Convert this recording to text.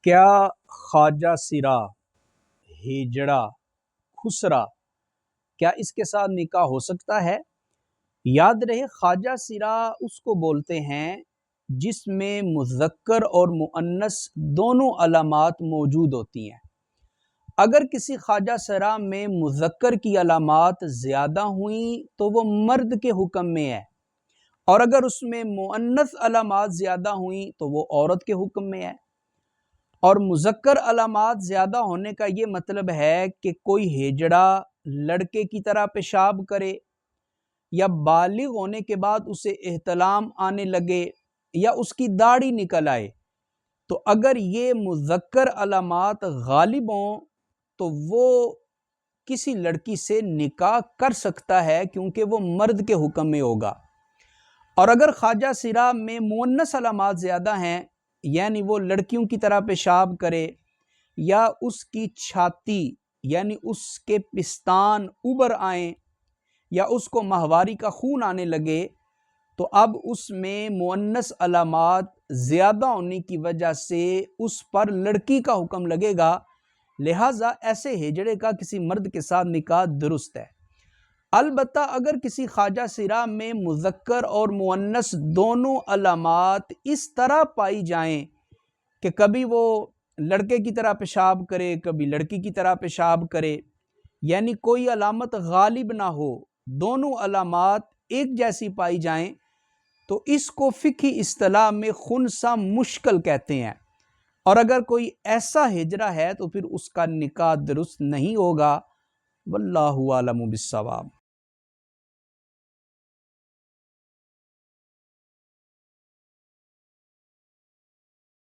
کیا خواجہ سرا، ہیجڑا، خسرا، کیا اس کے ساتھ نکاح ہو سکتا ہے؟ یاد رہے خواجہ سرا اس کو بولتے ہیں جس میں مذکر اور مؤنث دونوں علامات موجود ہوتی ہیں۔ اگر کسی خواجہ سرا میں مذکر کی علامات زیادہ ہوئیں تو وہ مرد کے حکم میں ہے، اور اگر اس میں مؤنث علامات زیادہ ہوئیں تو وہ عورت کے حکم میں ہے۔ اور مذکر علامات زیادہ ہونے کا یہ مطلب ہے کہ کوئی ہیجڑا لڑکے کی طرح پیشاب کرے، یا بالغ ہونے کے بعد اسے احتلام آنے لگے، یا اس کی داڑھی نکل آئے، تو اگر یہ مذکر علامات غالب ہوں تو وہ کسی لڑکی سے نکاح کر سکتا ہے، کیونکہ وہ مرد کے حکم میں ہوگا۔ اور اگر خواجہ سرا میں مؤنث علامات زیادہ ہیں، یعنی وہ لڑکیوں کی طرح پیشاب کرے، یا اس کی چھاتی یعنی اس کے پستان ابر آئیں، یا اس کو ماہواری کا خون آنے لگے، تو اب اس میں مؤنث علامات زیادہ ہونے کی وجہ سے اس پر لڑکی کا حکم لگے گا، لہٰذا ایسے ہیجڑے کا کسی مرد کے ساتھ نکاح درست ہے۔ البتہ اگر کسی خواجہ سرا میں مذکر اور مؤنث دونوں علامات اس طرح پائی جائیں کہ کبھی وہ لڑکے کی طرح پیشاب کرے، کبھی لڑکی کی طرح پیشاب کرے، یعنی کوئی علامت غالب نہ ہو، دونوں علامات ایک جیسی پائی جائیں، تو اس کو فقہی اصطلاح میں خنثی مشکل کہتے ہیں، اور اگر کوئی ایسا ہجرہ ہے تو پھر اس کا نکاح درست نہیں ہوگا۔ واللہ اعلم بالصواب۔